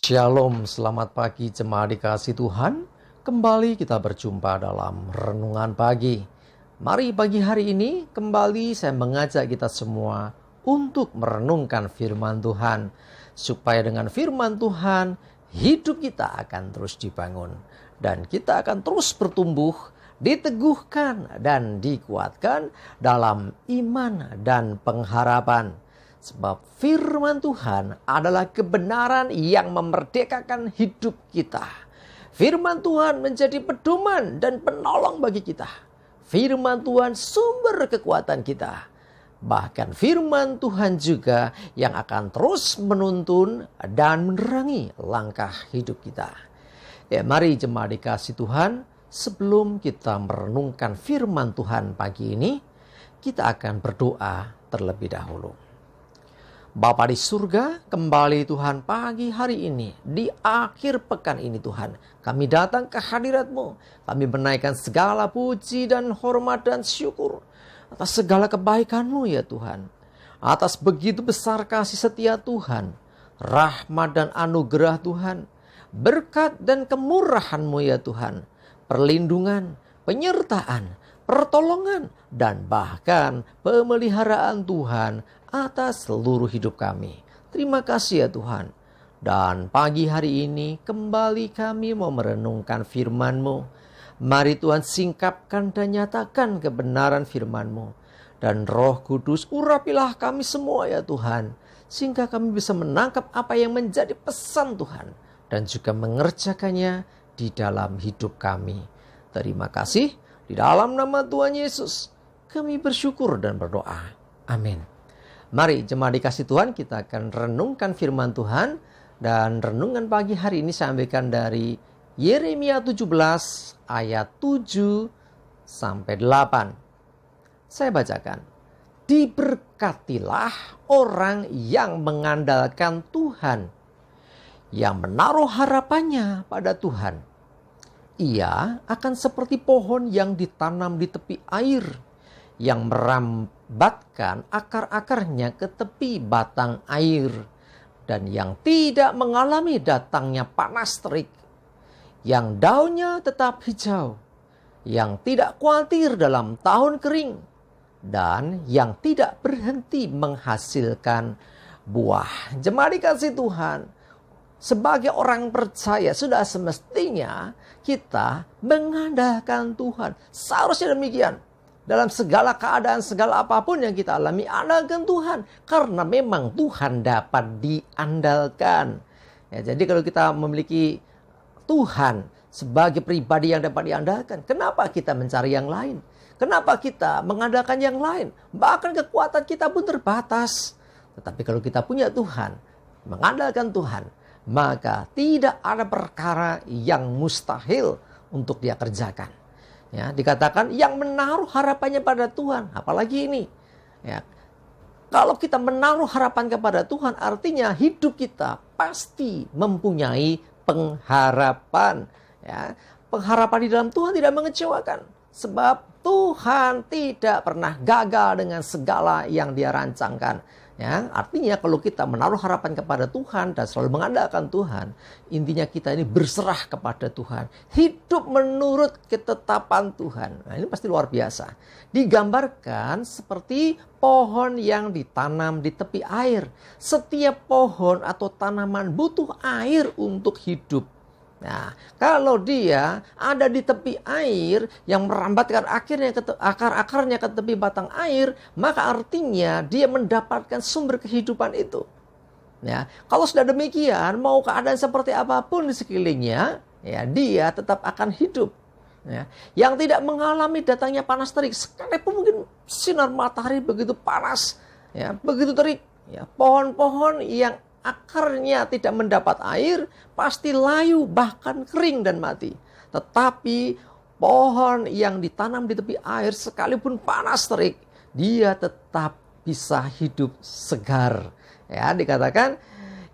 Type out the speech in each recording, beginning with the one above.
Shalom, selamat pagi jemaat dikasih Tuhan. Kembali kita berjumpa dalam renungan pagi. Mari pagi hari ini kembali saya mengajak kita semua untuk merenungkan firman Tuhan. Supaya dengan firman Tuhan hidup kita akan terus dibangun. Dan kita akan terus bertumbuh, diteguhkan dan dikuatkan dalam iman dan pengharapan. Sebab firman Tuhan adalah kebenaran yang memerdekakan hidup kita. Firman Tuhan menjadi pedoman dan penolong bagi kita. Firman Tuhan sumber kekuatan kita. Bahkan firman Tuhan juga yang akan terus menuntun dan menerangi langkah hidup kita. Ya, mari jemaat dikasih Tuhan, sebelum kita merenungkan firman Tuhan pagi ini, kita akan berdoa terlebih dahulu. Bapa di surga, kembali Tuhan pagi hari ini, di akhir pekan ini Tuhan, kami datang ke hadirat-Mu. Kami menaikkan segala puji dan hormat dan syukur atas segala kebaikan-Mu ya Tuhan. Atas begitu besar kasih setia Tuhan, rahmat dan anugerah Tuhan, berkat dan kemurahan-Mu ya Tuhan, perlindungan, penyertaan, pertolongan, dan bahkan pemeliharaan Tuhan atas seluruh hidup kami. Terima kasih ya Tuhan. Dan pagi hari ini kembali kami mau merenungkan firman-Mu. Mari Tuhan singkapkan dan nyatakan kebenaran firman-Mu. Dan Roh Kudus urapilah kami semua ya Tuhan. Sehingga kami bisa menangkap apa yang menjadi pesan Tuhan. Dan juga mengerjakannya di dalam hidup kami. Terima kasih. Di dalam nama Tuhan Yesus kami bersyukur dan berdoa. Amin. Mari jemaat dikasih Tuhan, kita akan renungkan firman Tuhan. Dan renungan pagi hari ini saya ambilkan dari Yeremia 17 ayat 7 sampai 8. Saya bacakan. Diberkatilah orang yang mengandalkan Tuhan, yang menaruh harapannya pada Tuhan. Ia akan seperti pohon yang ditanam di tepi air, yang merambatkan akar-akarnya ke tepi batang air, dan yang tidak mengalami datangnya panas terik, yang daunnya tetap hijau, yang tidak khawatir dalam tahun kering, dan yang tidak berhenti menghasilkan buah. Jemaat dikasih Tuhan, sebagai orang percaya sudah semestinya kita mengandalkan Tuhan. Seharusnya demikian. Dalam segala keadaan, segala apapun yang kita alami, andalkan Tuhan. Karena memang Tuhan dapat diandalkan. Ya, jadi kalau kita memiliki Tuhan sebagai pribadi yang dapat diandalkan, kenapa kita mencari yang lain? Kenapa kita mengandalkan yang lain? Bahkan kekuatan kita pun terbatas. Tetapi kalau kita punya Tuhan, mengandalkan Tuhan, maka tidak ada perkara yang mustahil untuk dia kerjakan. Ya, dikatakan yang menaruh harapannya pada Tuhan. Apalagi ini. Ya, kalau kita menaruh harapan kepada Tuhan, artinya hidup kita pasti mempunyai pengharapan. Ya, pengharapan di dalam Tuhan tidak mengecewakan. Sebab Tuhan tidak pernah gagal dengan segala yang Dia rancangkan. Ya, artinya kalau kita menaruh harapan kepada Tuhan dan selalu mengandalkan Tuhan, intinya kita ini berserah kepada Tuhan, hidup menurut ketetapan Tuhan. Nah, ini pasti luar biasa. Digambarkan seperti pohon yang ditanam di tepi air. Setiap pohon atau tanaman butuh air untuk hidup. Nah, kalau dia ada di tepi air yang merambatkan akar-akarnya ke tepi batang air, maka artinya dia mendapatkan sumber kehidupan itu. Ya, kalau sudah demikian, mau keadaan seperti apapun di sekelilingnya, ya dia tetap akan hidup. Ya, yang tidak mengalami datangnya panas terik, sekalipun mungkin sinar matahari begitu panas, ya begitu terik, ya pohon-pohon yang akarnya tidak mendapat air, pasti layu, bahkan kering dan mati. Tetapi pohon yang ditanam di tepi air, sekalipun panas terik, dia tetap bisa hidup segar. Ya, dikatakan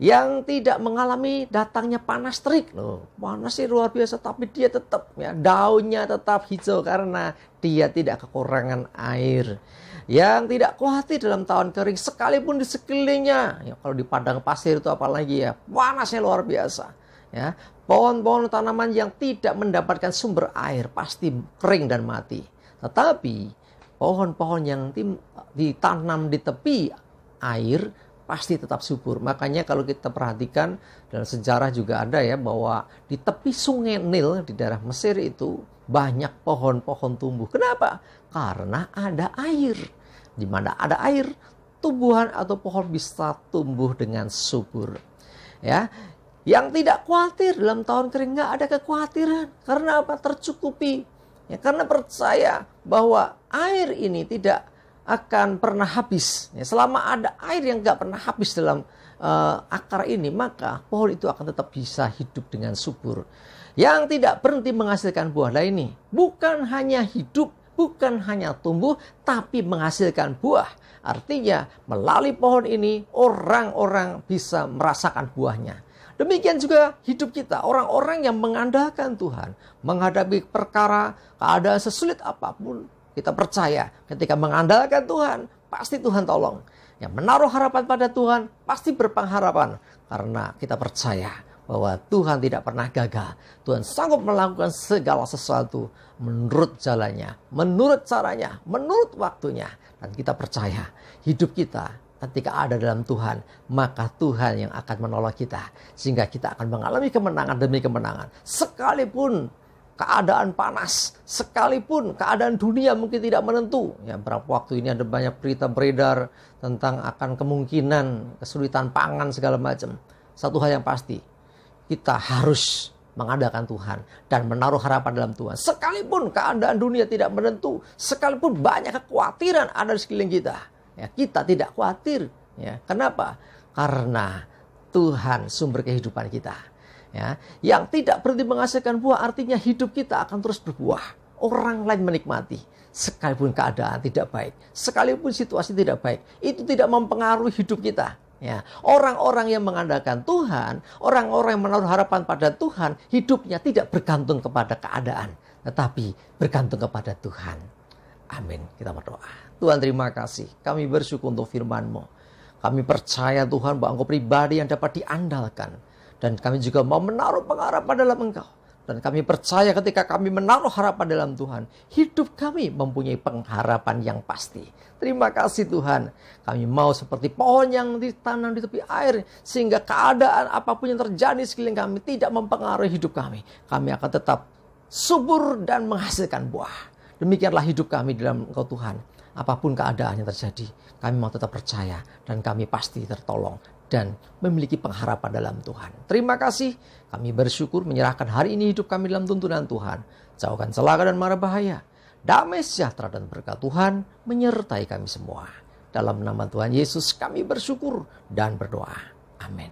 yang tidak mengalami datangnya panas terik. Loh, panasnya luar biasa, tapi dia tetap, ya, daunnya tetap hijau karena dia tidak kekurangan air. Yang tidak khawatir dalam tahun kering, sekalipun di sekelilingnya, ya, kalau di padang pasir itu apalagi, ya, panasnya luar biasa. Ya, pohon-pohon tanaman yang tidak mendapatkan sumber air pasti kering dan mati. Tetapi pohon-pohon yang ditanam di tepi air pasti tetap subur. Makanya kalau kita perhatikan dalam sejarah juga ada, ya, bahwa di tepi sungai Nil di daerah Mesir itu banyak pohon-pohon tumbuh. Kenapa? Karena ada air. Di mana ada air, tumbuhan atau pohon bisa tumbuh dengan subur. Ya, yang tidak khawatir dalam tahun kering, nggak ada kekhawatiran. Karena apa? Tercukupi. Ya, karena percaya bahwa air ini tidak akan pernah habis. Ya, selama ada air yang nggak pernah habis dalam akar ini, maka pohon itu akan tetap bisa hidup dengan subur. Yang tidak berhenti menghasilkan buah lainnya, bukan hanya hidup, bukan hanya tumbuh, tapi menghasilkan buah. Artinya melalui pohon ini orang-orang bisa merasakan buahnya. Demikian juga hidup kita, orang-orang yang mengandalkan Tuhan, menghadapi perkara, keadaan sesulit apapun, kita percaya ketika mengandalkan Tuhan, pasti Tuhan tolong. Yang menaruh harapan pada Tuhan, pasti berpengharapan. Karena kita percaya bahwa Tuhan tidak pernah gagal. Tuhan sanggup melakukan segala sesuatu menurut jalannya, menurut caranya, menurut waktunya. Dan kita percaya hidup kita ketika ada dalam Tuhan, maka Tuhan yang akan menolong kita. Sehingga kita akan mengalami kemenangan demi kemenangan. Sekalipun keadaan panas, sekalipun keadaan dunia mungkin tidak menentu. Ya, berapa waktu ini ada banyak berita beredar tentang akan kemungkinan kesulitan pangan segala macam. Satu hal yang pasti, kita harus mengandalkan Tuhan dan menaruh harapan dalam Tuhan. Sekalipun keadaan dunia tidak menentu, sekalipun banyak kekhawatiran ada di sekeliling kita, ya, kita tidak khawatir. Ya, kenapa? Karena Tuhan sumber kehidupan kita. Ya, yang tidak berhenti menghasilkan buah artinya hidup kita akan terus berbuah. Orang lain menikmati sekalipun keadaan tidak baik, sekalipun situasi tidak baik, itu tidak mempengaruhi hidup kita. Ya, orang-orang yang mengandalkan Tuhan, orang-orang yang menaruh harapan pada Tuhan, hidupnya tidak bergantung kepada keadaan, tetapi bergantung kepada Tuhan. Amin. Kita berdoa. Tuhan, terima kasih. Kami bersyukur untuk firman-Mu. Kami percaya Tuhan bahwa Engkau pribadi yang dapat diandalkan. Dan kami juga mau menaruh pengharapan dalam Engkau. Dan kami percaya ketika kami menaruh harapan dalam Tuhan, hidup kami mempunyai pengharapan yang pasti. Terima kasih Tuhan. Kami mau seperti pohon yang ditanam di tepi air, sehingga keadaan apapun yang terjadi sekeliling kami tidak mempengaruhi hidup kami. Kami akan tetap subur dan menghasilkan buah. Demikianlah hidup kami dalam Engkau Tuhan. Apapun keadaan yang terjadi, kami mau tetap percaya dan kami pasti tertolong dan memiliki pengharapan dalam Tuhan. Terima kasih. Kami bersyukur menyerahkan hari ini hidup kami dalam tuntunan Tuhan. Jauhkan celaka dan mara bahaya. Damai sejahtera dan berkat Tuhan menyertai kami semua. Dalam nama Tuhan Yesus kami bersyukur dan berdoa. Amin.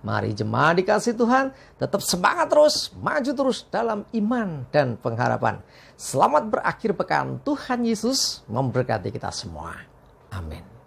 Mari jemaat dikasih Tuhan, tetap semangat terus, maju terus dalam iman dan pengharapan. Selamat berakhir pekan. Tuhan Yesus memberkati kita semua. Amin.